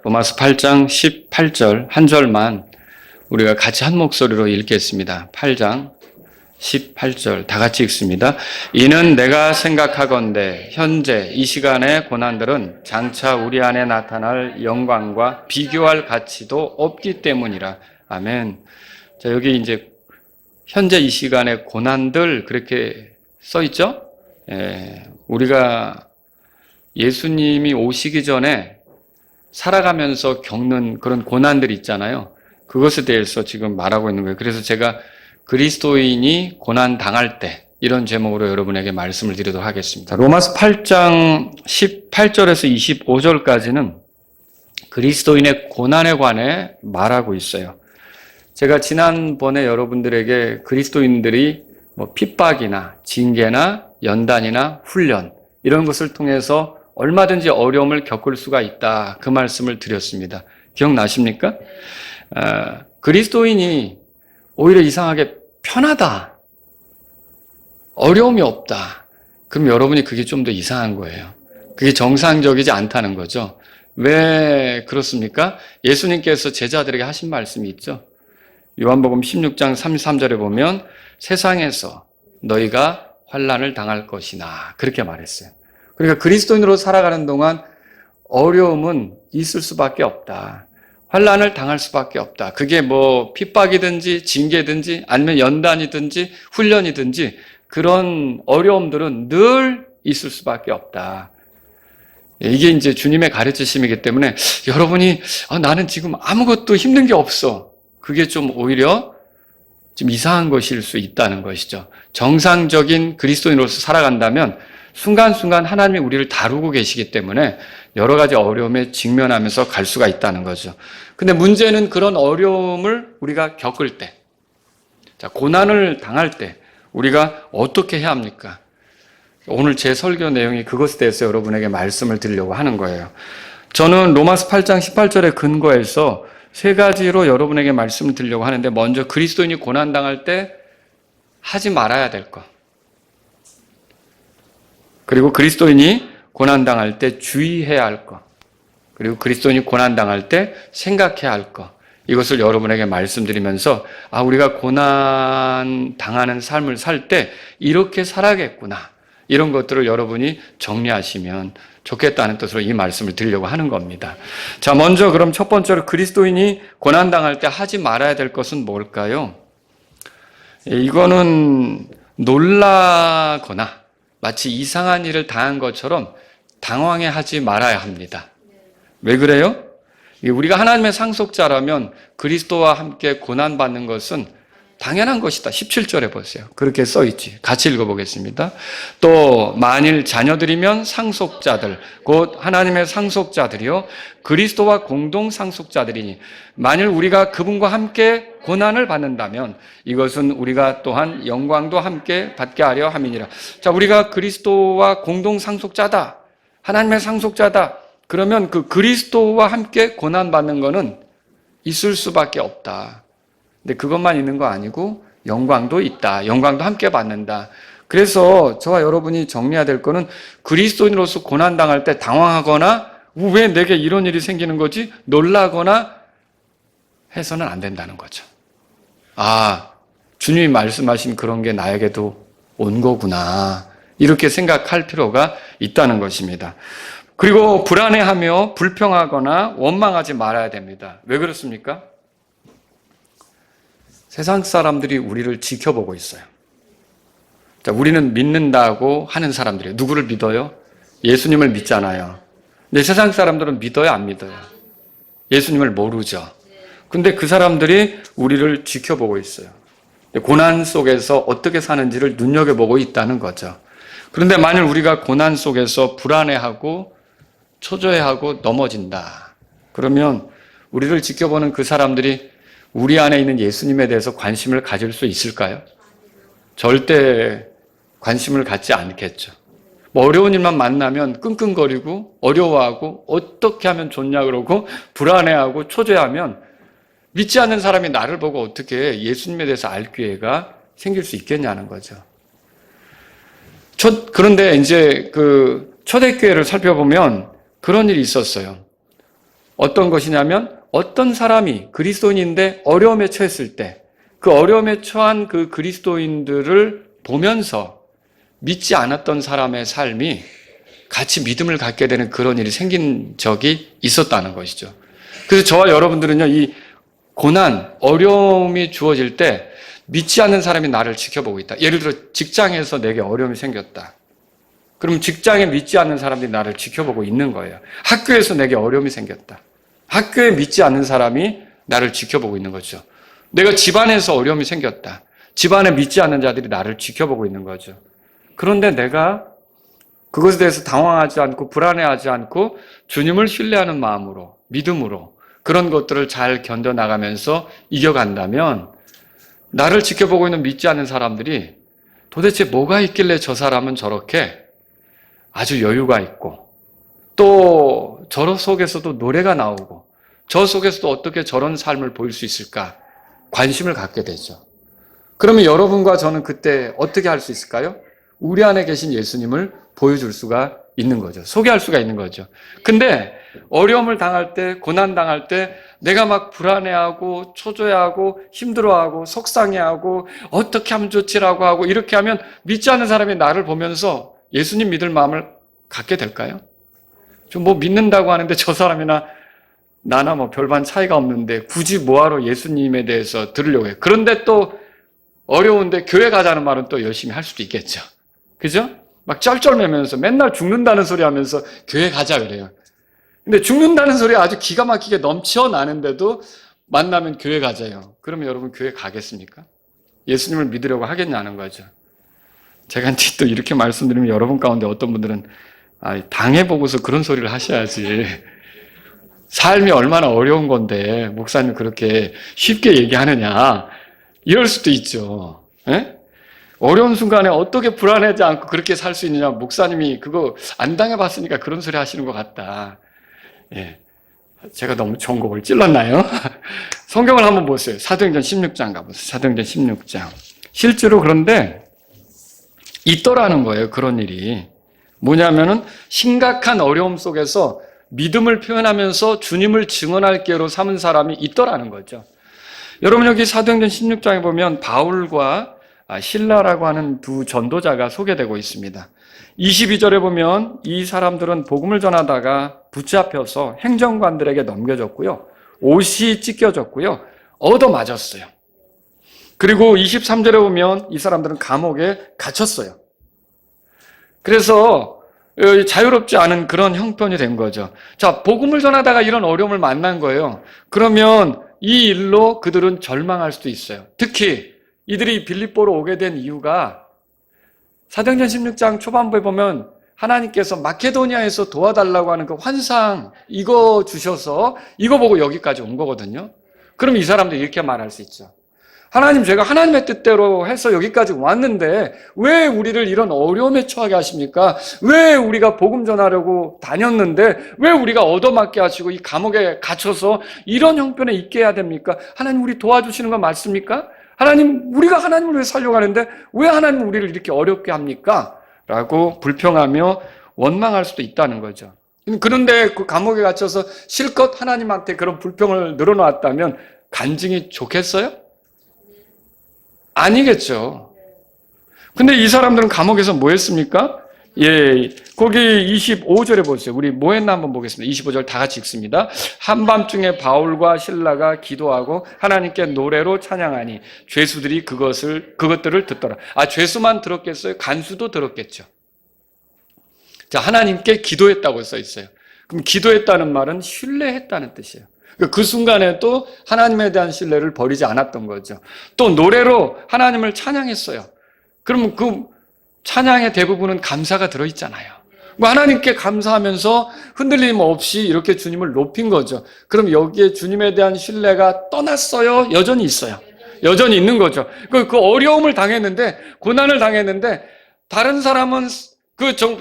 로마서 8장 18절 한 절만 우리가 같이 한 목소리로 읽겠습니다. 8장 18절 다 같이 읽습니다. 이는 내가 생각하건대 현재 이 시간의 고난들은 장차 우리 안에 나타날 영광과 비교할 가치도 없기 때문이라. 아멘. 자, 여기 이제 현재 이 시간의 고난들 그렇게 써 있죠? 우리가 예수님이 오시기 전에 살아가면서 겪는 그런 고난들이 있잖아요. 그것에 대해서 지금 말하고 있는 거예요. 그래서 제가 그리스도인이 고난 당할 때 이런 제목으로 여러분에게 말씀을 드리도록 하겠습니다. 로마서 8장 18절에서 25절까지는 그리스도인의 고난에 관해 말하고 있어요. 제가 지난번에 여러분들에게 그리스도인들이 핍박이나 징계나 연단이나 훈련 이런 것을 통해서 얼마든지 어려움을 겪을 수가 있다. 그 말씀을 드렸습니다. 기억나십니까? 그리스도인이 오히려 이상하게 편하다. 어려움이 없다. 그럼 여러분이 그게 좀 더 이상한 거예요. 그게 정상적이지 않다는 거죠. 왜 그렇습니까? 예수님께서 제자들에게 하신 말씀이 있죠. 요한복음 16장 33절에 보면 세상에서 너희가 환난을 당할 것이나 그렇게 말했어요. 그러니까 그리스도인으로 살아가는 동안 어려움은 있을 수밖에 없다. 환난을 당할 수밖에 없다. 그게 핍박이든지 징계든지 아니면 연단이든지 훈련이든지 그런 어려움들은 늘 있을 수밖에 없다. 이게 이제 주님의 가르치심이기 때문에 여러분이 나는 지금 아무것도 힘든 게 없어. 그게 좀 오히려 좀 이상한 것일 수 있다는 것이죠. 정상적인 그리스도인으로서 살아간다면 순간순간 하나님이 우리를 다루고 계시기 때문에 여러 가지 어려움에 직면하면서 갈 수가 있다는 거죠. 근데 문제는 그런 어려움을 우리가 겪을 때, 고난을 당할 때 우리가 어떻게 해야 합니까? 오늘 제 설교 내용이 그것에 대해서 여러분에게 말씀을 드리려고 하는 거예요. 저는 로마서 8장 18절에 근거해서 세 가지로 여러분에게 말씀을 드리려고 하는데, 먼저 그리스도인이 고난당할 때 하지 말아야 될 것, 그리고 그리스도인이 고난당할 때 주의해야 할 것, 그리고 그리스도인이 고난당할 때 생각해야 할 것, 이것을 여러분에게 말씀드리면서 우리가 고난당하는 삶을 살 때 이렇게 살아야겠구나, 이런 것들을 여러분이 정리하시면 좋겠다는 뜻으로 이 말씀을 드리려고 하는 겁니다. 자, 먼저 그럼 첫 번째로 그리스도인이 고난당할 때 하지 말아야 될 것은 뭘까요? 이거는 놀라거나 마치 이상한 일을 당한 것처럼 당황해하지 말아야 합니다. 왜 그래요? 우리가 하나님의 상속자라면 그리스도와 함께 고난받는 것은 당연한 것이다. 17절에 보세요. 그렇게 써있지. 같이 읽어보겠습니다. 또 만일 자녀들이면 상속자들, 곧 하나님의 상속자들이요 그리스도와 공동 상속자들이니 만일 우리가 그분과 함께 고난을 받는다면 이것은 우리가 또한 영광도 함께 받게 하려 함이니라. 자, 우리가 그리스도와 공동 상속자다, 하나님의 상속자다. 그러면 그 그리스도와 함께 고난받는 거는 있을 수밖에 없다. 근데 그것만 있는 거 아니고 영광도 있다. 영광도 함께 받는다. 그래서 저와 여러분이 정리해야 될 거는 그리스도인으로서 고난당할 때 당황하거나 왜 내게 이런 일이 생기는 거지? 놀라거나 해서는 안 된다는 거죠. 주님이 말씀하신 그런 게 나에게도 온 거구나. 이렇게 생각할 필요가 있다는 것입니다. 그리고 불안해하며 불평하거나 원망하지 말아야 됩니다. 왜 그렇습니까? 세상 사람들이 우리를 지켜보고 있어요. 자, 우리는 믿는다고 하는 사람들이에요. 누구를 믿어요? 예수님을 믿잖아요. 근데 세상 사람들은 믿어요, 안 믿어요? 예수님을 모르죠. 근데 그 사람들이 우리를 지켜보고 있어요. 고난 속에서 어떻게 사는지를 눈여겨보고 있다는 거죠. 그런데 만일 우리가 고난 속에서 불안해하고 초조해하고 넘어진다. 그러면 우리를 지켜보는 그 사람들이 우리 안에 있는 예수님에 대해서 관심을 가질 수 있을까요? 절대 관심을 갖지 않겠죠. 어려운 일만 만나면 끙끙거리고 어려워하고 어떻게 하면 좋냐 그러고 불안해하고 초조해하면 믿지 않는 사람이 나를 보고 어떻게 예수님에 대해서 알 기회가 생길 수 있겠냐는 거죠. 그런데 이제 그 초대교회를 살펴보면 그런 일이 있었어요. 어떤 것이냐면 어떤 사람이 그리스도인인데 어려움에 처했을 때 그 어려움에 처한 그 그리스도인들을 보면서 믿지 않았던 사람의 삶이 같이 믿음을 갖게 되는 그런 일이 생긴 적이 있었다는 것이죠. 그래서 저와 여러분들은요, 이 고난, 어려움이 주어질 때 믿지 않는 사람이 나를 지켜보고 있다. 예를 들어 직장에서 내게 어려움이 생겼다. 그럼 직장에 믿지 않는 사람들이 나를 지켜보고 있는 거예요. 학교에서 내게 어려움이 생겼다. 학교에 믿지 않는 사람이 나를 지켜보고 있는 거죠. 내가 집안에서 어려움이 생겼다. 집안에 믿지 않는 자들이 나를 지켜보고 있는 거죠. 그런데 내가 그것에 대해서 당황하지 않고 불안해하지 않고 주님을 신뢰하는 마음으로, 믿음으로 그런 것들을 잘 견뎌나가면서 이겨간다면 나를 지켜보고 있는 믿지 않는 사람들이 도대체 뭐가 있길래 저 사람은 저렇게 아주 여유가 있고 또 저 속에서도 노래가 나오고 저 속에서도 어떻게 저런 삶을 보일 수 있을까 관심을 갖게 되죠. 그러면 여러분과 저는 그때 어떻게 할 수 있을까요? 우리 안에 계신 예수님을 보여줄 수가 있는 거죠. 소개할 수가 있는 거죠. 근데 어려움을 당할 때, 고난 당할 때 내가 막 불안해하고 초조해하고 힘들어하고 속상해하고 어떻게 하면 좋지라고 하고 이렇게 하면 믿지 않는 사람이 나를 보면서 예수님 믿을 마음을 갖게 될까요? 좀 뭐 믿는다고 하는데 저 사람이나 나나 뭐 별반 차이가 없는데 굳이 뭐하러 예수님에 대해서 들으려고 해요. 그런데 또 어려운데 교회 가자는 말은 또 열심히 할 수도 있겠죠. 그죠? 막 쩔쩔매면서 맨날 죽는다는 소리 하면서 교회 가자 그래요. 근데 죽는다는 소리 아주 기가 막히게 넘쳐나는데도 만나면 교회 가자요. 그러면 여러분 교회 가겠습니까? 예수님을 믿으려고 하겠냐는 거죠. 제가 또 이렇게 말씀드리면 여러분 가운데 어떤 분들은 당해보고서 그런 소리를 하셔야지. 삶이 얼마나 어려운 건데 목사님 그렇게 쉽게 얘기하느냐 이럴 수도 있죠. 에? 어려운 순간에 어떻게 불안하지 않고 그렇게 살 수 있느냐. 목사님이 그거 안 당해봤으니까 그런 소리 하시는 것 같다. 예. 제가 너무 좋은 곡을 찔렀나요? 성경을 한번 보세요. 사도행전 16장 가보세요. 사도행전 16장. 실제로 그런데 있더라는 거예요. 그런 일이. 뭐냐면은 심각한 어려움 속에서 믿음을 표현하면서 주님을 증언할 기회로 삼은 사람이 있더라는 거죠. 여러분 여기 사도행전 16장에 보면 바울과 실라라고 하는 두 전도자가 소개되고 있습니다. 22절에 보면 이 사람들은 복음을 전하다가 붙잡혀서 행정관들에게 넘겨졌고요. 옷이 찢겨졌고요. 얻어맞았어요. 그리고 23절에 보면 이 사람들은 감옥에 갇혔어요. 그래서 자유롭지 않은 그런 형편이 된 거죠. 자, 복음을 전하다가 이런 어려움을 만난 거예요. 그러면 이 일로 그들은 절망할 수도 있어요. 특히 이들이 빌립보로 오게 된 이유가 사도행전 16장 초반부에 보면 하나님께서 마케도니아에서 도와달라고 하는 그 환상 이거 주셔서 이거 보고 여기까지 온 거거든요. 그럼 이 사람들 이렇게 말할 수 있죠. 하나님, 제가 하나님의 뜻대로 해서 여기까지 왔는데 왜 우리를 이런 어려움에 처하게 하십니까? 왜 우리가 복음 전하려고 다녔는데 왜 우리가 얻어맞게 하시고 이 감옥에 갇혀서 이런 형편에 있게 해야 됩니까? 하나님 우리 도와주시는 거 맞습니까? 하나님, 우리가 하나님을 위해 살려고 하는데 왜 하나님 우리를 이렇게 어렵게 합니까? 라고 불평하며 원망할 수도 있다는 거죠. 그런데 그 감옥에 갇혀서 실컷 하나님한테 그런 불평을 늘어놓았다면 간증이 좋겠어요? 아니겠죠. 근데 이 사람들은 감옥에서 뭐 했습니까? 예, 거기 25절에 보세요. 우리 뭐 했나 한번 보겠습니다. 25절 다 같이 읽습니다. 한밤중에 바울과 실라가 기도하고 하나님께 노래로 찬양하니 죄수들이 그것들을 듣더라. 죄수만 들었겠어요? 간수도 들었겠죠. 자, 하나님께 기도했다고 써 있어요. 그럼 기도했다는 말은 신뢰했다는 뜻이에요. 그 순간에도 하나님에 대한 신뢰를 버리지 않았던 거죠. 또 노래로 하나님을 찬양했어요. 그러면 그 찬양의 대부분은 감사가 들어있잖아요. 하나님께 감사하면서 흔들림 없이 이렇게 주님을 높인 거죠. 그럼 여기에 주님에 대한 신뢰가 떠났어요? 여전히 있어요. 여전히 있는 거죠. 그 어려움을 당했는데, 고난을 당했는데, 다른 사람은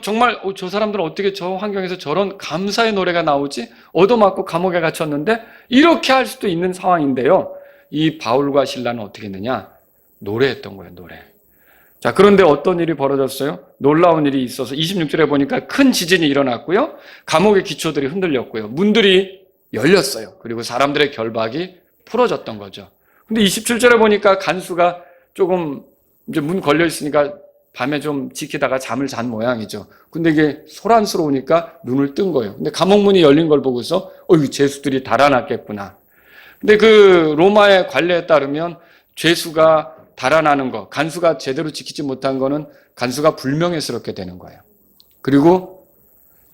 정말 저 사람들은 어떻게 저 환경에서 저런 감사의 노래가 나오지? 얻어맞고 감옥에 갇혔는데 이렇게 할 수도 있는 상황인데요. 이 바울과 실라는 어떻게 했느냐? 노래했던 거예요, 노래. 자, 그런데 어떤 일이 벌어졌어요? 놀라운 일이 있어서 26절에 보니까 큰 지진이 일어났고요. 감옥의 기초들이 흔들렸고요. 문들이 열렸어요. 그리고 사람들의 결박이 풀어졌던 거죠. 근데 27절에 보니까 간수가 조금 이제 문 걸려 있으니까 밤에 좀 지키다가 잠을 잔 모양이죠. 근데 이게 소란스러우니까 눈을 뜬 거예요. 근데 감옥문이 열린 걸 보고서 이 죄수들이 달아났겠구나. 근데 그 로마의 관례에 따르면 죄수가 달아나는 거, 간수가 제대로 지키지 못한 거는 간수가 불명예스럽게 되는 거예요. 그리고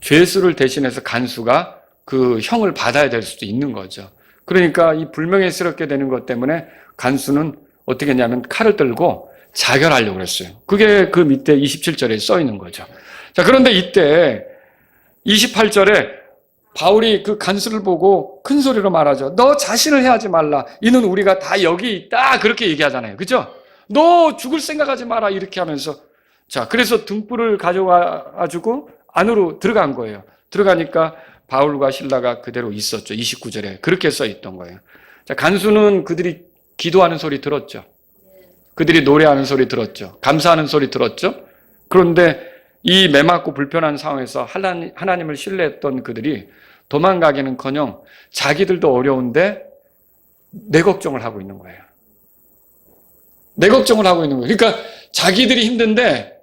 죄수를 대신해서 간수가 그 형을 받아야 될 수도 있는 거죠. 그러니까 이 불명예스럽게 되는 것 때문에 간수는 어떻게 했냐면 칼을 들고 자결하려고 그랬어요. 그게 그 밑에 27절에 써 있는 거죠. 자, 그런데 이때 28절에 바울이 그 간수를 보고 큰 소리로 말하죠. 너 자신을 해하지 말라. 이는 우리가 다 여기 있다. 그렇게 얘기하잖아요. 그죠? 너 죽을 생각하지 마라. 이렇게 하면서. 자, 그래서 등불을 가져가지고 안으로 들어간 거예요. 들어가니까 바울과 실라가 그대로 있었죠. 29절에. 그렇게 써 있던 거예요. 자, 간수는 그들이 기도하는 소리 들었죠. 그들이 노래하는 소리 들었죠. 감사하는 소리 들었죠. 그런데 이 매맞고 불편한 상황에서 하나님을 신뢰했던 그들이 도망가기는커녕 자기들도 어려운데 내 걱정을 하고 있는 거예요. 내 걱정을 하고 있는 거예요. 그러니까 자기들이 힘든데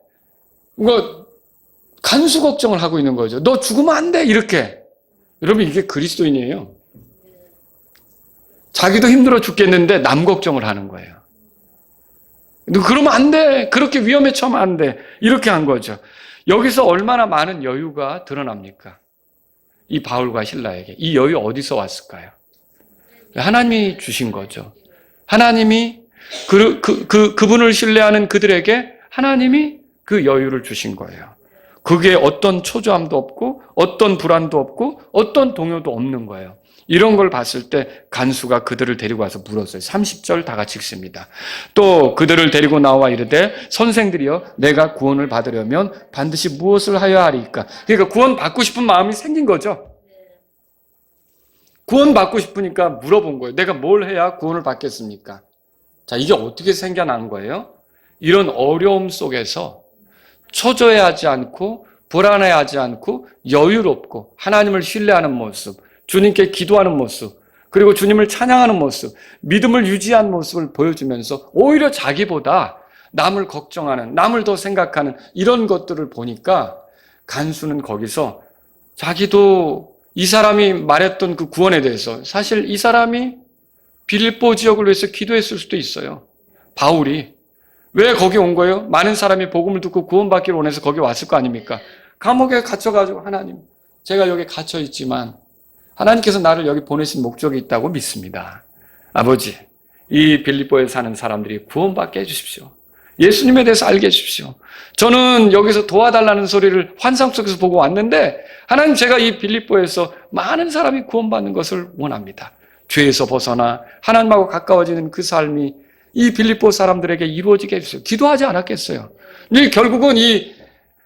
간수 걱정을 하고 있는 거죠. 너 죽으면 안 돼. 이렇게. 여러분, 이게 그리스도인이에요. 자기도 힘들어 죽겠는데 남 걱정을 하는 거예요. 너 그러면 안 돼. 그렇게 위험에 처하면 안 돼. 이렇게 한 거죠. 여기서 얼마나 많은 여유가 드러납니까? 이 바울과 실라에게. 이 여유 어디서 왔을까요? 하나님이 주신 거죠. 하나님이 그분을 신뢰하는 그들에게 하나님이 그 여유를 주신 거예요. 그게 어떤 초조함도 없고 어떤 불안도 없고 어떤 동요도 없는 거예요. 이런 걸 봤을 때 간수가 그들을 데리고 와서 물었어요. 30절 다 같이 읽습니다. 또 그들을 데리고 나와 이르되 선생들이여 내가 구원을 받으려면 반드시 무엇을 하여야 하리까? 그러니까 구원 받고 싶은 마음이 생긴 거죠. 구원 받고 싶으니까 물어본 거예요. 내가 뭘 해야 구원을 받겠습니까? 자, 이게 어떻게 생겨난 거예요? 이런 어려움 속에서 초조해하지 않고 불안해하지 않고 여유롭고 하나님을 신뢰하는 모습, 주님께 기도하는 모습, 그리고 주님을 찬양하는 모습, 믿음을 유지한 모습을 보여주면서 오히려 자기보다 남을 걱정하는, 남을 더 생각하는 이런 것들을 보니까 간수는 거기서 자기도 이 사람이 말했던 그 구원에 대해서 사실 이 사람이 빌립보 지역을 위해서 기도했을 수도 있어요. 바울이. 왜 거기 온 거예요? 많은 사람이 복음을 듣고 구원받기를 원해서 거기 왔을 거 아닙니까? 감옥에 갇혀가지고 하나님, 제가 여기 갇혀있지만 하나님께서 나를 여기 보내신 목적이 있다고 믿습니다. 아버지, 이 빌립보에 사는 사람들이 구원받게 해주십시오. 예수님에 대해서 알게 해주십시오. 저는 여기서 도와달라는 소리를 환상 속에서 보고 왔는데 하나님, 제가 이 빌립보에서 많은 사람이 구원받는 것을 원합니다. 죄에서 벗어나 하나님하고 가까워지는 그 삶이 이 빌립보 사람들에게 이루어지게 해주세요. 기도하지 않았겠어요. 결국은 이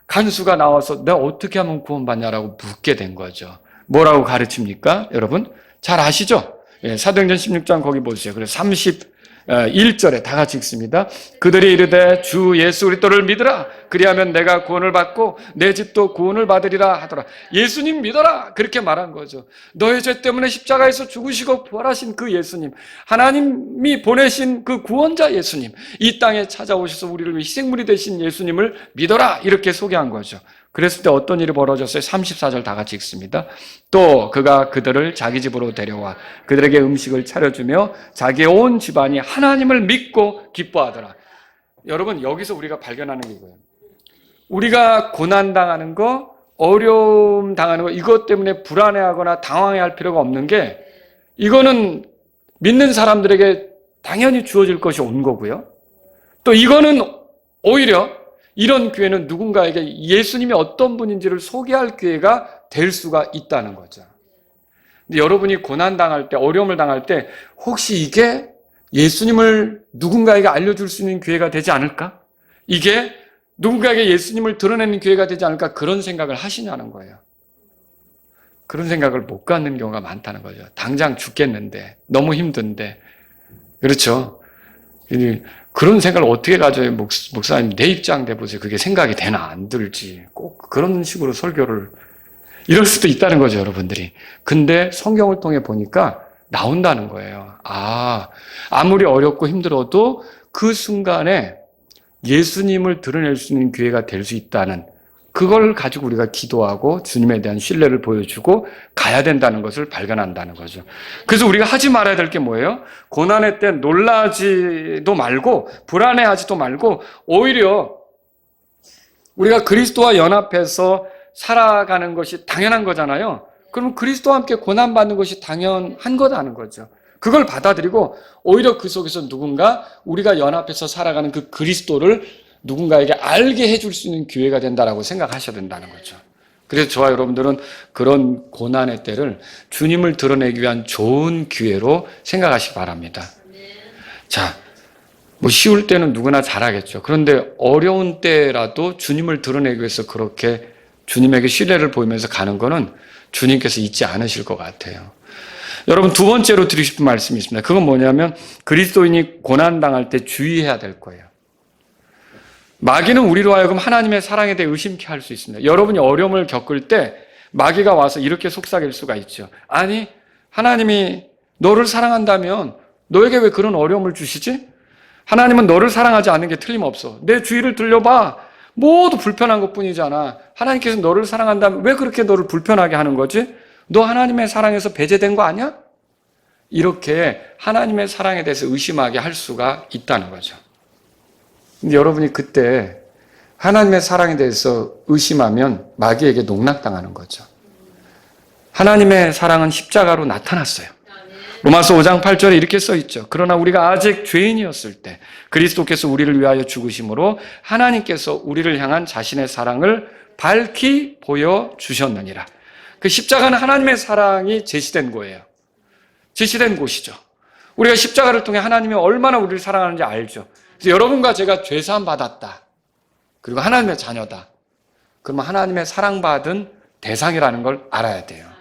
간수가 나와서 내가 어떻게 하면 구원받냐라고 묻게 된 거죠. 뭐라고 가르칩니까? 여러분 잘 아시죠? 사도행전 16장 거기 보세요. 그래서 31절에 다 같이 읽습니다. 그들이 이르되 주 예수 그리스도를 믿으라. 그리하면 내가 구원을 받고 내 집도 구원을 받으리라 하더라. 예수님 믿어라. 그렇게 말한 거죠. 너의 죄 때문에 십자가에서 죽으시고 부활하신 그 예수님, 하나님이 보내신 그 구원자 예수님, 이 땅에 찾아오셔서 우리를 위해 희생물이 되신 예수님을 믿어라. 이렇게 소개한 거죠. 그랬을 때 어떤 일이 벌어졌어요? 34절 다 같이 읽습니다. 또 그가 그들을 자기 집으로 데려와 그들에게 음식을 차려주며 자기의 온 집안이 하나님을 믿고 기뻐하더라. 여러분, 여기서 우리가 발견하는 게 이거예요. 우리가 고난당하는 거, 어려움 당하는 거, 이것 때문에 불안해하거나 당황해할 필요가 없는 게, 이거는 믿는 사람들에게 당연히 주어질 것이 온 거고요. 또 이거는 오히려 이런 기회는 누군가에게 예수님이 어떤 분인지를 소개할 기회가 될 수가 있다는 거죠. 근데 여러분이 고난당할 때, 어려움을 당할 때 혹시 이게 예수님을 누군가에게 알려줄 수 있는 기회가 되지 않을까? 이게 누군가에게 예수님을 드러내는 기회가 되지 않을까? 그런 생각을 하시냐는 거예요. 그런 생각을 못 갖는 경우가 많다는 거죠. 당장 죽겠는데, 너무 힘든데. 그렇죠? 그런 생각을 어떻게 가져요? 목사님, 내 입장 내보세요. 그게 생각이 되나 안 들지. 꼭 그런 식으로 설교를. 이럴 수도 있다는 거죠, 여러분들이. 근데 성경을 통해 보니까 나온다는 거예요. 아무리 어렵고 힘들어도 그 순간에 예수님을 드러낼 수 있는 기회가 될 수 있다는, 그걸 가지고 우리가 기도하고 주님에 대한 신뢰를 보여주고 가야 된다는 것을 발견한다는 거죠. 그래서 우리가 하지 말아야 될 게 뭐예요? 고난의 때 놀라지도 말고 불안해하지도 말고 오히려 우리가 그리스도와 연합해서 살아가는 것이 당연한 거잖아요. 그럼 그리스도와 함께 고난받는 것이 당연한 거다는 거죠. 그걸 받아들이고 오히려 그 속에서 누군가 우리가 연합해서 살아가는 그 그리스도를 누군가에게 알게 해줄 수 있는 기회가 된다라고 생각하셔야 된다는 거죠. 그래서 저와 여러분들은 그런 고난의 때를 주님을 드러내기 위한 좋은 기회로 생각하시기 바랍니다. 자, 뭐 쉬울 때는 누구나 잘하겠죠. 그런데 어려운 때라도 주님을 드러내기 위해서 그렇게 주님에게 신뢰를 보이면서 가는 거는 주님께서 잊지 않으실 것 같아요. 여러분, 두 번째로 드리고 싶은 말씀이 있습니다. 그건 뭐냐면 그리스도인이 고난당할 때 주의해야 될 거예요. 마귀는 우리로 하여금 하나님의 사랑에 대해 의심케 할 수 있습니다. 여러분이 어려움을 겪을 때 마귀가 와서 이렇게 속삭일 수가 있죠. 아니, 하나님이 너를 사랑한다면 너에게 왜 그런 어려움을 주시지? 하나님은 너를 사랑하지 않는 게 틀림없어. 내 주위를 들려봐. 모두 불편한 것뿐이잖아. 하나님께서 너를 사랑한다면 왜 그렇게 너를 불편하게 하는 거지? 너 하나님의 사랑에서 배제된 거 아니야? 이렇게 하나님의 사랑에 대해서 의심하게 할 수가 있다는 거죠. 근데 여러분이 그때 하나님의 사랑에 대해서 의심하면 마귀에게 농락당하는 거죠. 하나님의 사랑은 십자가로 나타났어요. 로마서 5장 8절에 이렇게 써 있죠. 그러나 우리가 아직 죄인이었을 때 그리스도께서 우리를 위하여 죽으심으로 하나님께서 우리를 향한 자신의 사랑을 밝히 보여주셨느니라. 그 십자가는 하나님의 사랑이 제시된 거예요. 제시된 곳이죠. 우리가 십자가를 통해 하나님이 얼마나 우리를 사랑하는지 알죠. 그래서 여러분과 제가 죄사함 받았다. 그리고 하나님의 자녀다. 그러면 하나님의 사랑받은 대상이라는 걸 알아야 돼요.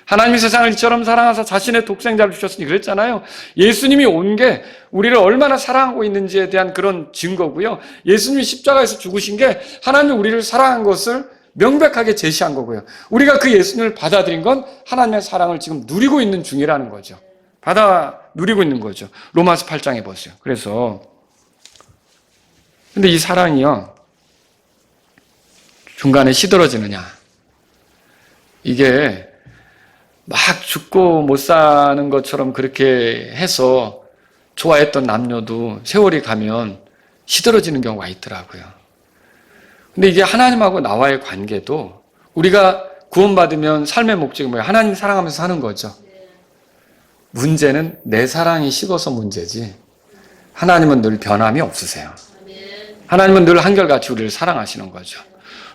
하나님이 세상을 이처럼 사랑하사 자신의 독생자를 주셨으니 그랬잖아요. 예수님이 온 게 우리를 얼마나 사랑하고 있는지에 대한 그런 증거고요. 예수님이 십자가에서 죽으신 게 하나님이 우리를 사랑한 것을 명백하게 제시한 거고요. 우리가 그 예수님을 받아들인 건 하나님의 사랑을 지금 누리고 있는 중이라는 거죠. 누리고 있는 거죠. 로마서 8장에 보세요. 그래서 근데 이 사랑이요, 중간에 시들어지느냐. 이게 막 죽고 못 사는 것처럼 그렇게 해서 좋아했던 남녀도 세월이 가면 시들어지는 경우가 있더라고요. 근데 이게 하나님하고 나와의 관계도 우리가 구원받으면 삶의 목적이 뭐예요? 하나님 사랑하면서 사는 거죠. 문제는 내 사랑이 식어서 문제지 하나님은 늘 변함이 없으세요. 하나님은 늘 한결같이 우리를 사랑하시는 거죠.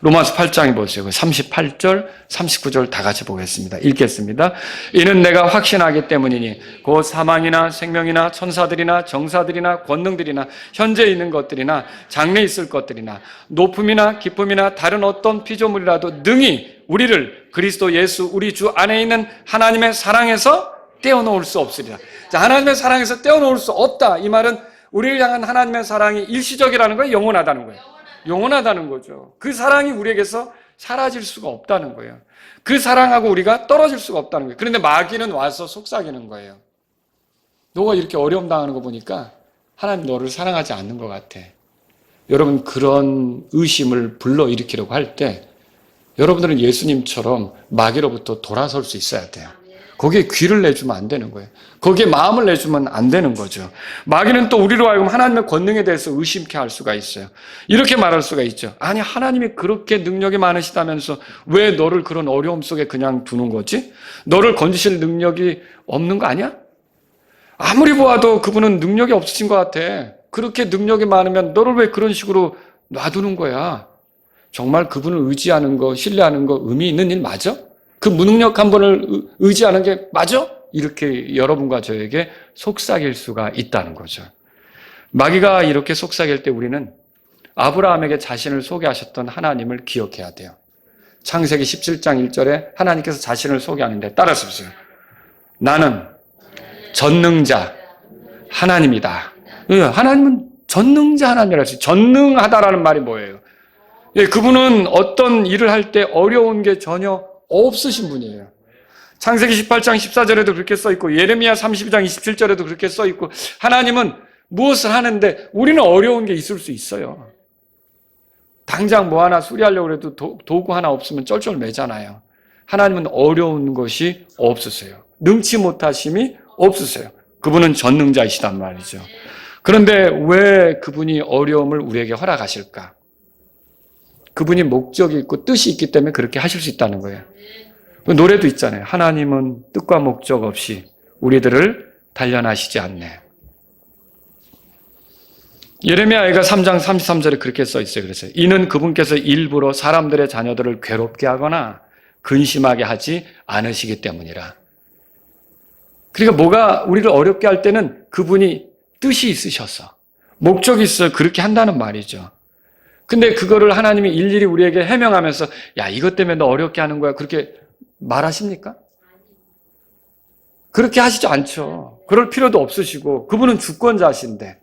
로마서 8장에 보세요. 38절, 39절 다 같이 보겠습니다. 읽겠습니다. 이는 내가 확신하기 때문이니 곧 사망이나 생명이나 천사들이나 정사들이나 권능들이나 현재 있는 것들이나 장래 있을 것들이나 높음이나 기쁨이나 다른 어떤 피조물이라도 능히 우리를 그리스도 예수 우리 주 안에 있는 하나님의 사랑에서 떼어놓을 수 없으리라. 자, 하나님의 사랑에서 떼어놓을 수 없다. 이 말은 우리를 향한 하나님의 사랑이 일시적이라는 거예요? 영원하다는 거예요? 영원하다는 거죠. 그 사랑이 우리에게서 사라질 수가 없다는 거예요. 그 사랑하고 우리가 떨어질 수가 없다는 거예요. 그런데 마귀는 와서 속삭이는 거예요. 너가 이렇게 어려움 당하는 거 보니까 하나님 너를 사랑하지 않는 것 같아. 여러분, 그런 의심을 불러일으키려고 할 때 여러분들은 예수님처럼 마귀로부터 돌아설 수 있어야 돼요. 거기에 귀를 내주면 안 되는 거예요. 거기에 마음을 내주면 안 되는 거죠. 마귀는 또 우리로 하여금 하나님의 권능에 대해서 의심케 할 수가 있어요. 이렇게 말할 수가 있죠. 아니, 하나님이 그렇게 능력이 많으시다면서 왜 너를 그런 어려움 속에 그냥 두는 거지? 너를 건지실 능력이 없는 거 아니야? 아무리 보아도 그분은 능력이 없으신 것 같아. 그렇게 능력이 많으면 너를 왜 그런 식으로 놔두는 거야? 정말 그분을 의지하는 거, 신뢰하는 거 의미 있는 일 맞아? 그 무능력한 분을 의지하는 게 맞아? 이렇게 여러분과 저에게 속삭일 수가 있다는 거죠. 마귀가 이렇게 속삭일 때 우리는 아브라함에게 자신을 소개하셨던 하나님을 기억해야 돼요. 창세기 17장 1절에 하나님께서 자신을 소개하는데 따라서 보세요. 나는 전능자 하나님이다. 하나님은 전능자 하나님이라고 했어요. 전능하다라는 말이 뭐예요? 그분은 어떤 일을 할 때 어려운 게 전혀 없으신 분이에요. 창세기 18장 14절에도 그렇게 써있고 예레미야 32장 27절에도 그렇게 써있고 하나님은 무엇을 하는데 우리는 어려운 게 있을 수 있어요. 당장 뭐 하나 수리하려고 해도 도구 하나 없으면 쩔쩔매잖아요. 하나님은 어려운 것이 없으세요. 능치 못하심이 없으세요. 그분은 전능자이시단 말이죠. 그런데 왜 그분이 어려움을 우리에게 허락하실까? 그분이 목적이 있고 뜻이 있기 때문에 그렇게 하실 수 있다는 거예요. 그 노래도 있잖아요. 하나님은 뜻과 목적 없이 우리들을 단련하시지 않네. 예레미야가 3장 33절에 그렇게 써 있어요. 그래서 이는 그분께서 일부러 사람들의 자녀들을 괴롭게 하거나 근심하게 하지 않으시기 때문이라. 그러니까 뭐가 우리를 어렵게 할 때는 그분이 뜻이 있으셔서 목적이 있어 그렇게 한다는 말이죠. 근데 그거를 하나님이 일일이 우리에게 해명하면서 야 이것 때문에 너 어렵게 하는 거야 그렇게 말하십니까? 그렇게 하시지 않죠. 그럴 필요도 없으시고 그분은 주권자신데.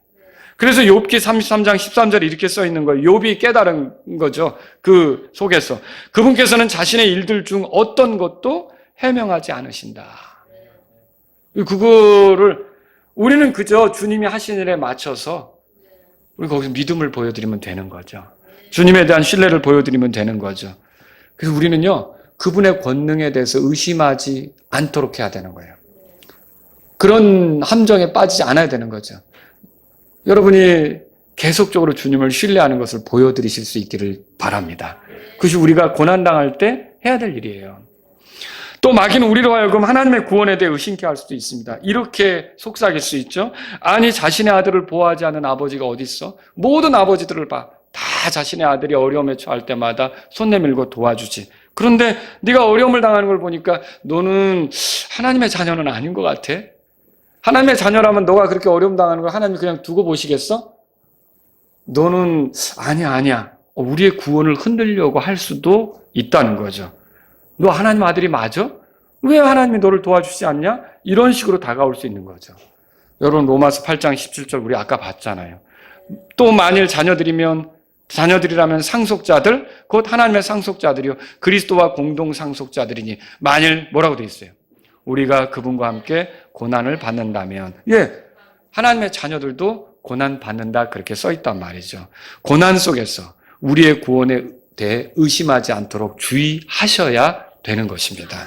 그래서 욥기 33장 13절에 이렇게 써 있는 거예요. 욥이 깨달은 거죠. 그 속에서 그분께서는 자신의 일들 중 어떤 것도 해명하지 않으신다. 그거를 우리는 그저 주님이 하신 일에 맞춰서 우리 거기서 믿음을 보여드리면 되는 거죠. 주님에 대한 신뢰를 보여드리면 되는 거죠. 그래서 우리는요 그분의 권능에 대해서 의심하지 않도록 해야 되는 거예요. 그런 함정에 빠지지 않아야 되는 거죠. 여러분이 계속적으로 주님을 신뢰하는 것을 보여드리실 수 있기를 바랍니다. 그것이 우리가 고난당할 때 해야 될 일이에요. 또 마귀는 우리로 하여금 하나님의 구원에 대해 의심케 할 수도 있습니다. 이렇게 속삭일 수 있죠. 아니 자신의 아들을 보호하지 않는 아버지가 어디 있어? 모든 아버지들을 봐. 다 자신의 아들이 어려움에 처할 때마다 손 내밀고 도와주지. 그런데 네가 어려움을 당하는 걸 보니까 너는 하나님의 자녀는 아닌 것 같아. 하나님의 자녀라면 너가 그렇게 어려움 당하는 걸 하나님이 그냥 두고 보시겠어? 너는 아니야. 우리의 구원을 흔들려고 할 수도 있다는 거죠. 너 하나님 아들이 맞아? 왜 하나님이 너를 도와주지 않냐? 이런 식으로 다가올 수 있는 거죠. 여러분 로마서 8장 17절 우리 아까 봤잖아요. 또 만일 자녀들이라면 상속자들 곧 하나님의 상속자들이요 그리스도와 공동 상속자들이니 만일 뭐라고 돼 있어요? 우리가 그분과 함께 고난을 받는다면 하나님의 자녀들도 고난 받는다 그렇게 써 있단 말이죠. 고난 속에서 우리의 구원에 대해 의심하지 않도록 주의하셔야 되는 것입니다.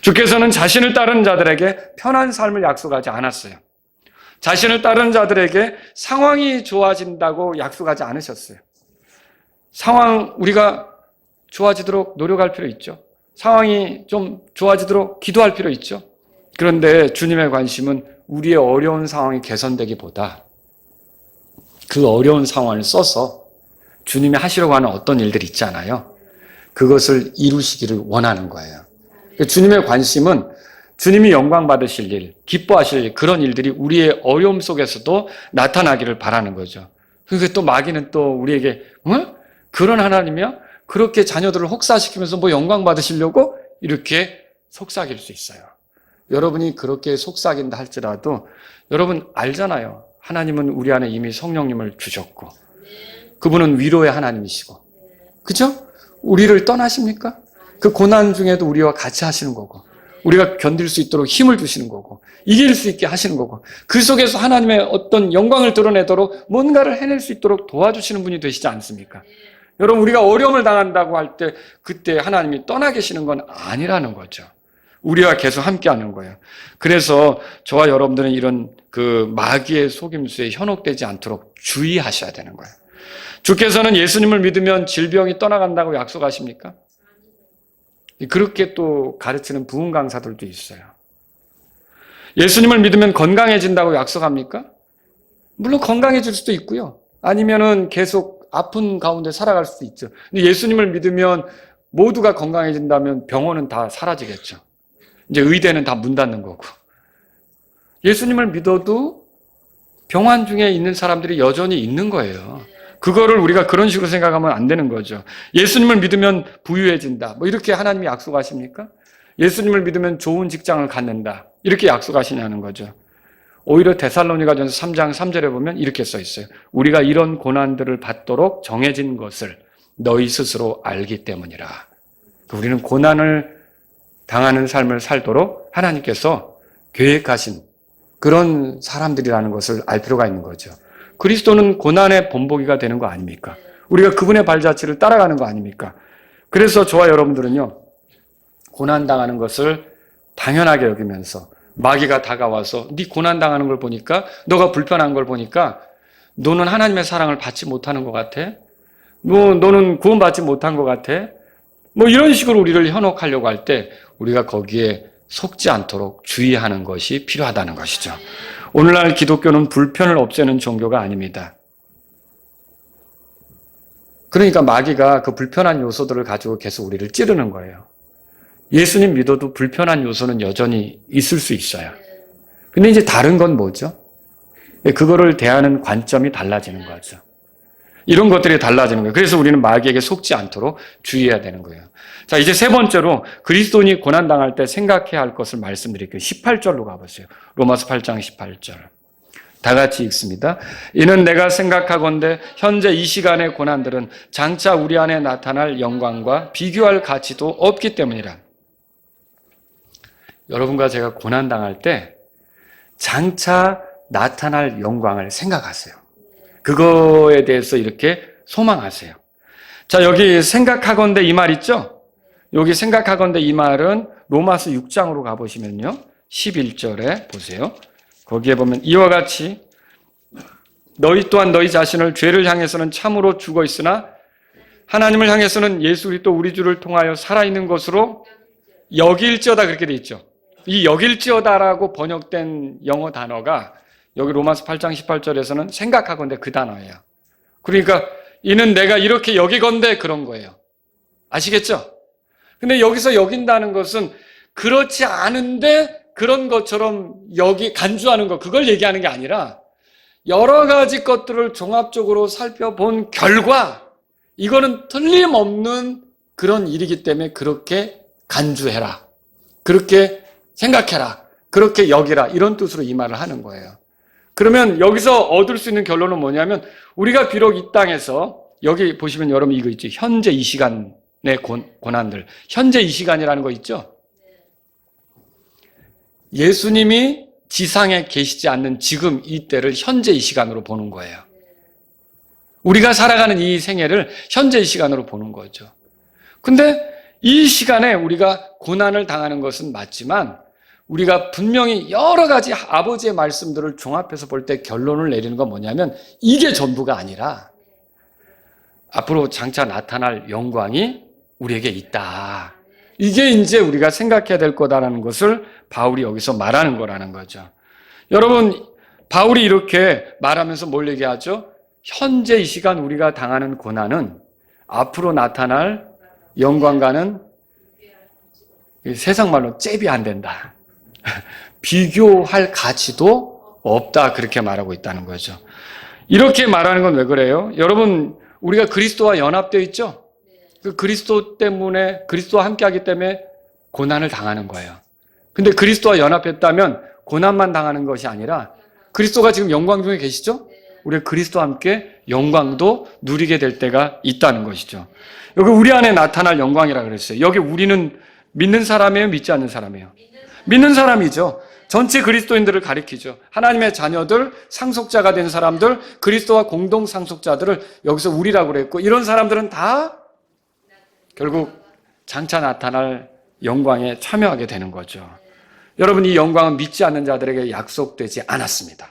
주께서는 자신을 따르는 자들에게 편한 삶을 약속하지 않았어요. 자신을 따르는 자들에게 상황이 좋아진다고 약속하지 않으셨어요. 우리가 좋아지도록 노력할 필요 있죠. 상황이 좀 좋아지도록 기도할 필요 있죠. 그런데 주님의 관심은 우리의 어려운 상황이 개선되기보다 그 어려운 상황을 써서 주님이 하시려고 하는 어떤 일들이 있잖아요. 그것을 이루시기를 원하는 거예요. 주님의 관심은 주님이 영광 받으실 일, 기뻐하실 일, 그런 일들이 우리의 어려움 속에서도 나타나기를 바라는 거죠. 그러니까 또 마귀는 또 우리에게 그런 하나님이야? 그렇게 자녀들을 혹사시키면서 뭐 영광 받으시려고 이렇게 속삭일 수 있어요. 여러분이 그렇게 속삭인다 할지라도 여러분 알잖아요. 하나님은 우리 안에 이미 성령님을 주셨고 그분은 위로의 하나님이시고 그죠? 우리를 떠나십니까? 그 고난 중에도 우리와 같이 하시는 거고 우리가 견딜 수 있도록 힘을 주시는 거고 이길 수 있게 하시는 거고 그 속에서 하나님의 어떤 영광을 드러내도록 뭔가를 해낼 수 있도록 도와주시는 분이 되시지 않습니까? 여러분 우리가 어려움을 당한다고 할 때 그때 하나님이 떠나 계시는 건 아니라는 거죠. 우리와 계속 함께하는 거예요. 그래서 저와 여러분들은 이런 그 마귀의 속임수에 현혹되지 않도록 주의하셔야 되는 거예요. 주께서는 예수님을 믿으면 질병이 떠나간다고 약속하십니까? 그렇게 또 가르치는 부흥 강사들도 있어요. 예수님을 믿으면 건강해진다고 약속합니까? 물론 건강해질 수도 있고요. 아니면은 계속 아픈 가운데 살아갈 수도 있죠. 근데 예수님을 믿으면 모두가 건강해진다면 병원은 다 사라지겠죠. 이제 의대는 다 문 닫는 거고. 예수님을 믿어도 병환 중에 있는 사람들이 여전히 있는 거예요. 그거를 우리가 그런 식으로 생각하면 안 되는 거죠. 예수님을 믿으면 부유해진다. 뭐 이렇게 하나님이 약속하십니까? 예수님을 믿으면 좋은 직장을 갖는다. 이렇게 약속하시냐는 거죠. 오히려 데살로니가전서 3장 3절에 보면 이렇게 써 있어요. 우리가 이런 고난들을 받도록 정해진 것을 너희 스스로 알기 때문이라. 우리는 고난을 당하는 삶을 살도록 하나님께서 계획하신 그런 사람들이라는 것을 알 필요가 있는 거죠. 그리스도는 고난의 본보기가 되는 거 아닙니까? 우리가 그분의 발자취를 따라가는 거 아닙니까? 그래서 저와 여러분들은요, 고난당하는 것을 당연하게 여기면서 마귀가 다가와서 네 고난당하는 걸 보니까, 너가 불편한 걸 보니까 너는 하나님의 사랑을 받지 못하는 것 같아? 너는 구원받지 못한 것 같아? 뭐 이런 식으로 우리를 현혹하려고 할 때 우리가 거기에 속지 않도록 주의하는 것이 필요하다는 것이죠. 오늘날 기독교는 불편을 없애는 종교가 아닙니다. 그러니까 마귀가 그 불편한 요소들을 가지고 계속 우리를 찌르는 거예요. 예수님 믿어도 불편한 요소는 여전히 있을 수 있어요. 근데 이제 다른 건 뭐죠? 그거를 대하는 관점이 달라지는 거죠. 이런 것들이 달라지는 거예요. 그래서 우리는 마귀에게 속지 않도록 주의해야 되는 거예요. 자, 이제 세 번째로 그리스도인이 고난당할 때 생각해야 할 것을 말씀드릴게요. 18절로 가보세요. 로마서 8장 18절. 다 같이 읽습니다. 이는 내가 생각하건대 현재 이 시간의 고난들은 장차 우리 안에 나타날 영광과 비교할 가치도 없기 때문이라. 여러분과 제가 고난당할 때 장차 나타날 영광을 생각하세요. 그거에 대해서 이렇게 소망하세요. 자, 여기 생각하건대 이 말 있죠? 여기 생각하건대 이 말은 로마서 6장으로 가보시면요. 11절에 보세요. 거기에 보면 이와 같이 너희 또한 너희 자신을 죄를 향해서는 참으로 죽어 있으나 하나님을 향해서는 예수 그리스도 우리 주를 통하여 살아있는 것으로 여길지어다 그렇게 돼 있죠. 이 여길지어다라고 번역된 영어 단어가 여기 로마서 8장 18절에서는 생각하건대 그 단어예요. 그러니까 이는 내가 이렇게 여기건대 그런 거예요. 아시겠죠? 근데 여기서 여긴다는 것은 그렇지 않은데 그런 것처럼 여기 간주하는 것, 그걸 얘기하는 게 아니라 여러 가지 것들을 종합적으로 살펴본 결과 이거는 틀림없는 그런 일이기 때문에 그렇게 간주해라. 그렇게 생각해라. 그렇게 여기라. 이런 뜻으로 이 말을 하는 거예요. 그러면 여기서 얻을 수 있는 결론은 뭐냐면 우리가 비록 이 땅에서 여기 보시면 여러분 이거 있죠. 현재 이 시간의 고난들. 현재 이 시간이라는 거 있죠. 예수님이 지상에 계시지 않는 지금 이 때를 현재 이 시간으로 보는 거예요. 우리가 살아가는 이 생애를 현재 이 시간으로 보는 거죠. 근데 이 시간에 우리가 고난을 당하는 것은 맞지만 우리가 분명히 여러 가지 아버지의 말씀들을 종합해서 볼 때 결론을 내리는 건 뭐냐면 이게 전부가 아니라 앞으로 장차 나타날 영광이 우리에게 있다. 이게 이제 우리가 생각해야 될 거다라는 것을 바울이 여기서 말하는 거라는 거죠. 여러분, 바울이 이렇게 말하면서 뭘 얘기하죠? 현재 이 시간 우리가 당하는 고난은 앞으로 나타날 영광과는 세상 말로 잽이 안 된다. 비교할 가치도 없다. 그렇게 말하고 있다는 거죠. 이렇게 말하는 건 왜 그래요? 여러분, 우리가 그리스도와 연합되어 있죠? 그 그리스도 때문에, 그리스도와 함께하기 때문에 고난을 당하는 거예요. 근데 그리스도와 연합했다면 고난만 당하는 것이 아니라 그리스도가 지금 영광 중에 계시죠? 우리가 그리스도와 함께 영광도 누리게 될 때가 있다는 것이죠. 여기 우리 안에 나타날 영광이라고 그랬어요. 여기 우리는 믿는 사람이에요? 믿지 않는 사람이에요? 믿는 사람이죠. 전체 그리스도인들을 가리키죠. 하나님의 자녀들, 상속자가 된 사람들, 그리스도와 공동 상속자들을 여기서 우리라고 그랬고 이런 사람들은 다 결국 장차 나타날 영광에 참여하게 되는 거죠. 여러분, 이 영광은 믿지 않는 자들에게 약속되지 않았습니다.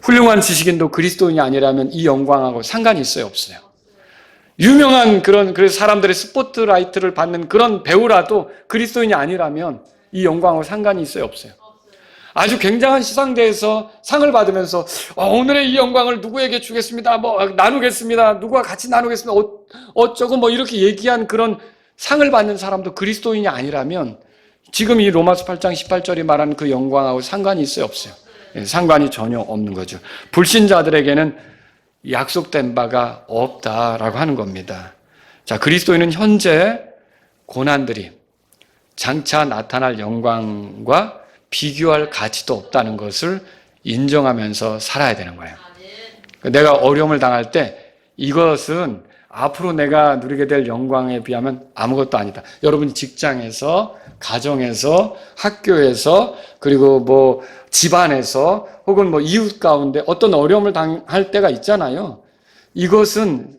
훌륭한 지식인도 그리스도인이 아니라면 이 영광하고 상관이 있어요, 없어요? 유명한 그런 사람들의 스포트라이트를 받는 그런 배우라도 그리스도인이 아니라면 이 영광하고 상관이 있어요, 없어요? 아주 굉장한 시상대에서 상을 받으면서 오늘의 이 영광을 누구에게 주겠습니다. 나누겠습니다. 누구와 같이 나누겠습니다. 어쩌고 이렇게 얘기한 그런 상을 받는 사람도 그리스도인이 아니라면 지금 이 로마서 8장 18절이 말하는 그 영광하고 상관이 있어요, 없어요? 상관이 전혀 없는 거죠. 불신자들에게는 약속된 바가 없다라고 하는 겁니다. 자, 그리스도인은 현재 고난들이 장차 나타날 영광과 비교할 가치도 없다는 것을 인정하면서 살아야 되는 거예요. 내가 어려움을 당할 때 이것은 앞으로 내가 누리게 될 영광에 비하면 아무것도 아니다. 여러분이 직장에서, 가정에서, 학교에서, 그리고 뭐 집안에서 혹은 뭐 이웃 가운데 어떤 어려움을 당할 때가 있잖아요. 이것은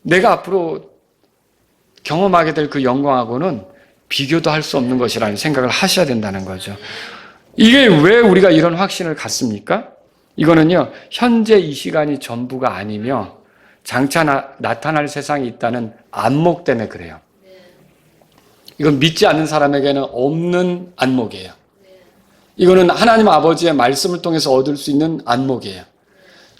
내가 앞으로 경험하게 될 그 영광하고는 비교도 할 수 없는 것이라는 생각을 하셔야 된다는 거죠. 이게 왜 우리가 이런 확신을 갖습니까? 이거는요, 현재 이 시간이 전부가 아니며 장차 나타날 세상이 있다는 안목 때문에 그래요. 이건 믿지 않는 사람에게는 없는 안목이에요. 이거는 하나님 아버지의 말씀을 통해서 얻을 수 있는 안목이에요.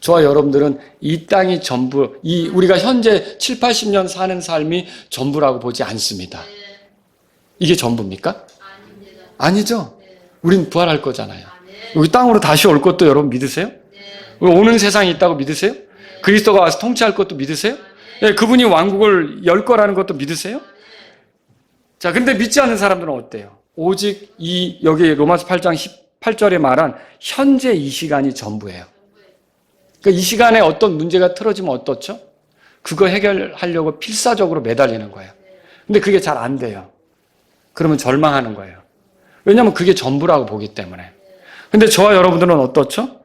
저와 여러분들은 이 땅이 전부, 우리가 현재 7, 80년 사는 삶이 전부라고 보지 않습니다. 이게 전부입니까? 아니죠. 우린 부활할 거잖아요. 여기 땅으로 다시 올 것도 여러분 믿으세요? 오는 세상이 있다고 믿으세요? 그리스도가 와서 통치할 것도 믿으세요? 그분이 왕국을 열 거라는 것도 믿으세요? 자, 근데 믿지 않는 사람들은 어때요? 오직 여기 로마서 8장 18절에 말한 현재 이 시간이 전부예요. 그러니까 이 시간에 어떤 문제가 틀어지면 어떻죠? 그거 해결하려고 필사적으로 매달리는 거예요. 근데 그게 잘 안 돼요. 그러면 절망하는 거예요. 왜냐하면 그게 전부라고 보기 때문에. 근데 저와 여러분들은 어떻죠?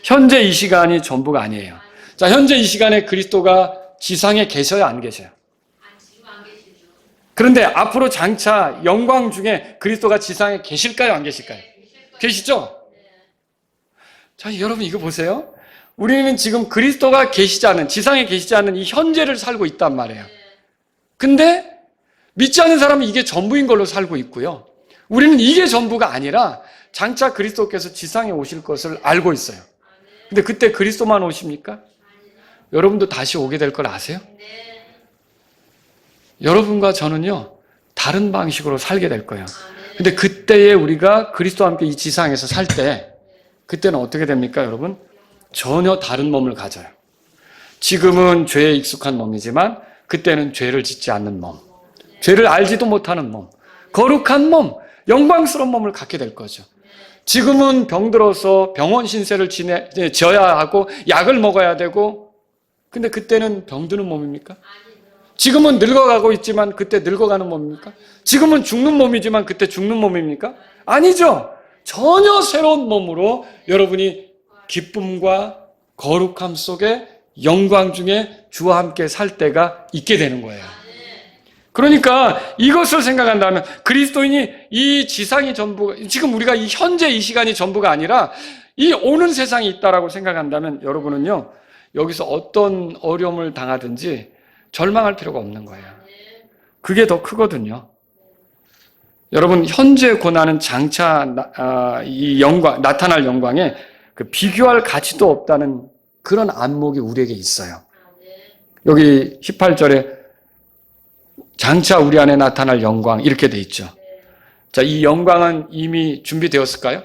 현재 이 시간이 전부가 아니에요. 자, 현재 이 시간에 그리스도가 지상에 계셔요, 안 계셔요? 그런데 앞으로 장차 영광 중에 그리스도가 지상에 계실까요, 안 계실까요? 계시죠? 자, 여러분 이거 보세요. 우리는 지금 그리스도가 계시지 않은, 지상에 계시지 않은 이 현재를 살고 있단 말이에요. 근데 믿지 않는 사람은 이게 전부인 걸로 살고 있고요. 우리는 이게 전부가 아니라 장차 그리스도께서 지상에 오실 것을 알고 있어요. 근데 그때 그리스도만 오십니까? 여러분도 다시 오게 될 걸 아세요? 여러분과 저는요, 다른 방식으로 살게 될 거예요. 근데 그때에 우리가 그리스도와 함께 이 지상에서 살 때, 그때는 어떻게 됩니까, 여러분? 전혀 다른 몸을 가져요. 지금은 죄에 익숙한 몸이지만, 그때는 죄를 짓지 않는 몸, 죄를 알지도 못하는 몸, 거룩한 몸, 영광스러운 몸을 갖게 될 거죠. 지금은 병들어서 병원 신세를 지어야 하고, 약을 먹어야 되고, 근데 그때는 병드는 몸입니까? 지금은 늙어가고 있지만 그때 늙어가는 몸입니까? 지금은 죽는 몸이지만 그때 죽는 몸입니까? 아니죠. 전혀 새로운 몸으로 여러분이 기쁨과 거룩함 속에 영광 중에 주와 함께 살 때가 있게 되는 거예요. 그러니까 이것을 생각한다면 그리스도인이 이 지상이 전부, 지금 우리가 이 현재 이 시간이 전부가 아니라 이 오는 세상이 있다라고 생각한다면 여러분은요, 여기서 어떤 어려움을 당하든지 절망할 필요가 없는 거예요. 그게 더 크거든요. 여러분, 현재 고난은 장차 이 영광, 나타날 영광에 그 비교할 가치도 없다는 그런 안목이 우리에게 있어요. 여기 18절에 장차 우리 안에 나타날 영광 이렇게 돼 있죠. 자, 이 영광은 이미 준비되었을까요?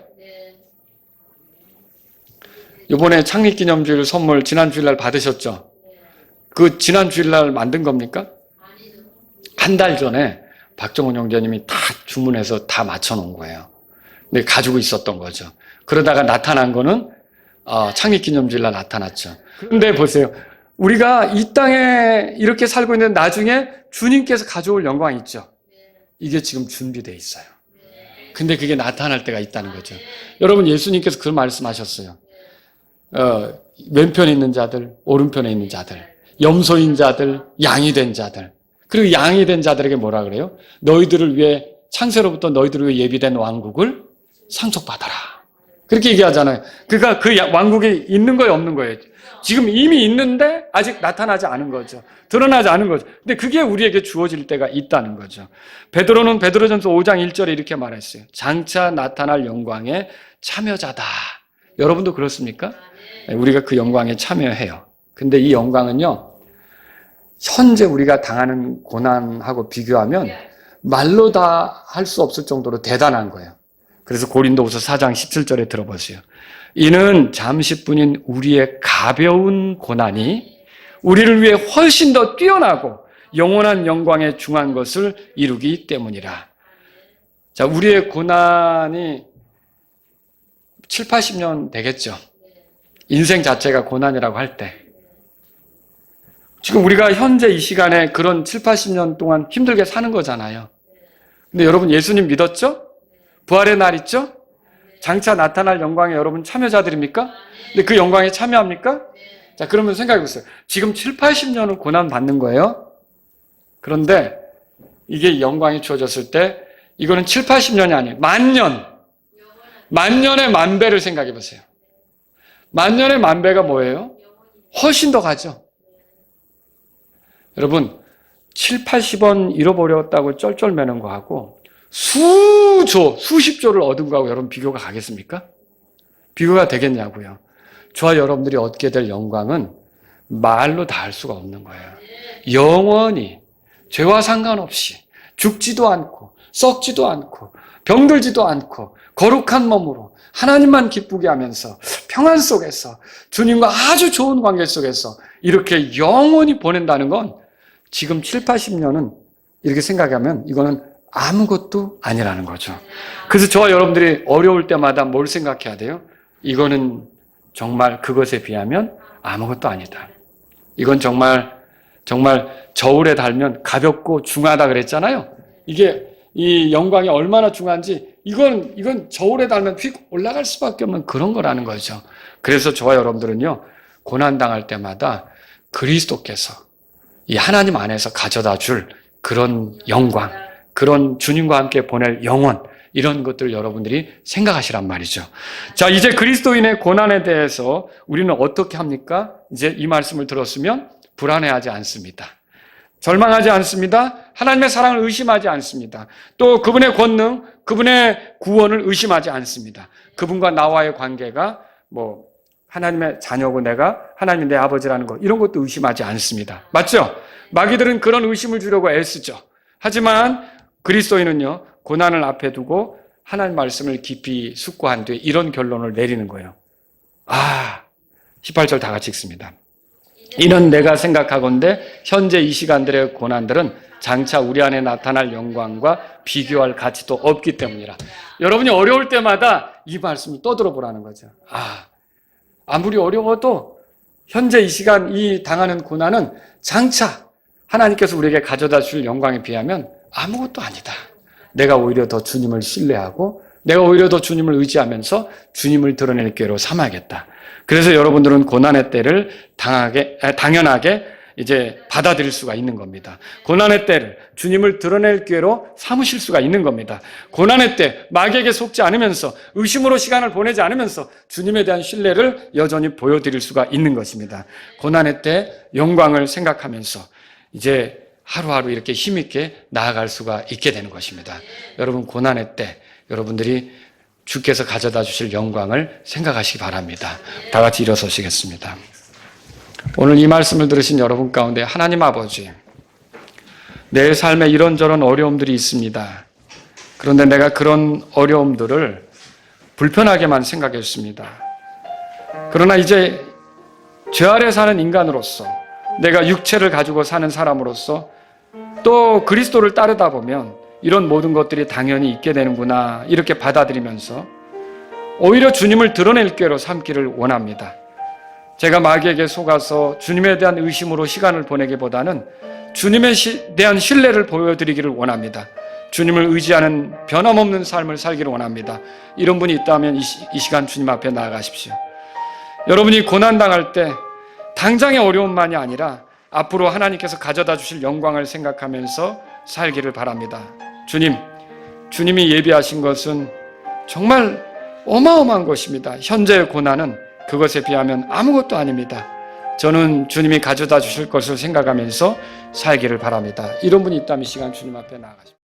이번에 창립기념주일 선물 지난 주일날 받으셨죠? 그 지난 주일날 만든 겁니까? 한 달 전에 박정훈 형제님이 다 주문해서 다 맞춰놓은 거예요. 근데 가지고 있었던 거죠. 그러다가 나타난 거는 창립기념주일날 나타났죠. 그런데 보세요. 우리가 이 땅에 이렇게 살고 있는 나중에 주님께서 가져올 영광이 있죠. 이게 지금 준비되어 있어요. 근데 그게 나타날 때가 있다는 거죠. 여러분, 예수님께서 그런 말씀하셨어요. 왼편에 있는 자들, 오른편에 있는 자들, 염소인 자들, 양이 된 자들. 그리고 양이 된 자들에게 뭐라 그래요? 너희들을 위해, 창세로부터 너희들을 위해 예비된 왕국을 상속받아라. 그렇게 얘기하잖아요. 그러니까 그 왕국이 있는 거예요, 없는 거예요? 지금 이미 있는데 아직 나타나지 않은 거죠. 드러나지 않은 거죠. 근데 그게 우리에게 주어질 때가 있다는 거죠. 베드로는 베드로전서 5장 1절에 이렇게 말했어요. 장차 나타날 영광의 참여자다. 여러분도 그렇습니까? 우리가 그 영광에 참여해요. 근데 이 영광은요, 현재 우리가 당하는 고난하고 비교하면 말로 다 할 수 없을 정도로 대단한 거예요. 그래서 고린도후서 4장 17절에 들어보세요. 이는 잠시뿐인 우리의 가벼운 고난이 우리를 위해 훨씬 더 뛰어나고 영원한 영광에 중한 것을 이루기 때문이라. 자, 우리의 고난이 7, 80년 되겠죠. 인생 자체가 고난이라고 할 때. 지금 우리가 현재 이 시간에 그런 7, 80년 동안 힘들게 사는 거잖아요. 근데 여러분 예수님 믿었죠? 부활의 날 있죠? 장차 나타날 영광에 여러분 참여자들입니까? 근데 그 영광에 참여합니까? 자, 그러면 생각해 보세요. 지금 7, 80년을 고난 받는 거예요. 그런데 이게 영광이 주어졌을 때 이거는 7, 80년이 아니에요. 만년의 만배를 생각해 보세요. 만년의 만배가 뭐예요? 훨씬 더 가죠. 여러분 7, 80원 잃어버렸다고 쩔쩔매는 거하고 수십조를 얻은 거하고 여러분 비교가 가겠습니까? 비교가 되겠냐고요. 저와 여러분들이 얻게 될 영광은 말로 다 할 수가 없는 거예요. 영원히 죄와 상관없이 죽지도 않고 썩지도 않고 병들지도 않고 거룩한 몸으로 하나님만 기쁘게 하면서 평안 속에서 주님과 아주 좋은 관계 속에서 이렇게 영원히 보낸다는 건 지금 7, 80년은 이렇게 생각하면 이거는 아무것도 아니라는 거죠. 그래서 저와 여러분들이 어려울 때마다 뭘 생각해야 돼요? 이거는 정말 그것에 비하면 아무것도 아니다. 이건 정말 저울에 달면 가볍고 중하다 그랬잖아요. 이게 이 영광이 얼마나 중한지 이건 저울에 달면 휙 올라갈 수밖에 없는 그런 거라는 거죠. 그래서 저와 여러분들은요, 고난당할 때마다 그리스도께서 이 하나님 안에서 가져다 줄 그런 영광, 그런 주님과 함께 보낼 영원, 이런 것들을 여러분들이 생각하시란 말이죠. 자, 이제 그리스도인의 고난에 대해서 우리는 어떻게 합니까? 이제 이 말씀을 들었으면 불안해하지 않습니다. 절망하지 않습니다. 하나님의 사랑을 의심하지 않습니다. 또 그분의 권능, 그분의 구원을 의심하지 않습니다. 그분과 나와의 관계가 하나님의 자녀고 내가 하나님이 내 아버지라는 것, 이런 것도 의심하지 않습니다. 맞죠? 마귀들은 그런 의심을 주려고 애쓰죠. 하지만 그리스도인은요, 고난을 앞에 두고 하나님 말씀을 깊이 숙고한 뒤에 이런 결론을 내리는 거예요. 18절 다 같이 읽습니다. 이는 내가 생각하건대 현재 이 시간들의 고난들은 장차 우리 안에 나타날 영광과 비교할 가치도 없기 때문이라. 여러분이 어려울 때마다 이 말씀을 떠들어보라는 거죠. 아무리 어려워도 현재 이 시간 이 당하는 고난은 장차 하나님께서 우리에게 가져다 줄 영광에 비하면 아무것도 아니다. 내가 오히려 더 주님을 신뢰하고 내가 오히려 더 주님을 의지하면서 주님을 드러낼 기회로 삼아야겠다. 그래서 여러분들은 고난의 때를 당연하게 이제 받아들일 수가 있는 겁니다. 고난의 때를 주님을 드러낼 기회로 삼으실 수가 있는 겁니다. 고난의 때 마귀에게 속지 않으면서 의심으로 시간을 보내지 않으면서 주님에 대한 신뢰를 여전히 보여드릴 수가 있는 것입니다. 고난의 때 영광을 생각하면서 이제 하루하루 이렇게 힘있게 나아갈 수가 있게 되는 것입니다. 여러분 고난의 때 여러분들이 주께서 가져다 주실 영광을 생각하시기 바랍니다. 다 같이 일어서시겠습니다. 오늘 이 말씀을 들으신 여러분 가운데 하나님 아버지, 내 삶에 이런저런 어려움들이 있습니다. 그런데 내가 그런 어려움들을 불편하게만 생각했습니다. 그러나 이제 죄 아래 사는 인간으로서 내가 육체를 가지고 사는 사람으로서 또 그리스도를 따르다 보면 이런 모든 것들이 당연히 있게 되는구나 이렇게 받아들이면서 오히려 주님을 드러낼 기회로 삼기를 원합니다. 제가 마귀에게 속아서 주님에 대한 의심으로 시간을 보내기보다는 주님에 대한 신뢰를 보여드리기를 원합니다. 주님을 의지하는 변함없는 삶을 살기를 원합니다. 이런 분이 있다면 이 시간 주님 앞에 나아가십시오. 여러분이 고난당할 때 당장의 어려움만이 아니라 앞으로 하나님께서 가져다 주실 영광을 생각하면서 살기를 바랍니다. 주님이 예비하신 것은 정말 어마어마한 것입니다. 현재의 고난은 그것에 비하면 아무것도 아닙니다. 저는 주님이 가져다 주실 것을 생각하면서 살기를 바랍니다. 이런 분이 있다면 이 시간 주님 앞에 나아가십시오.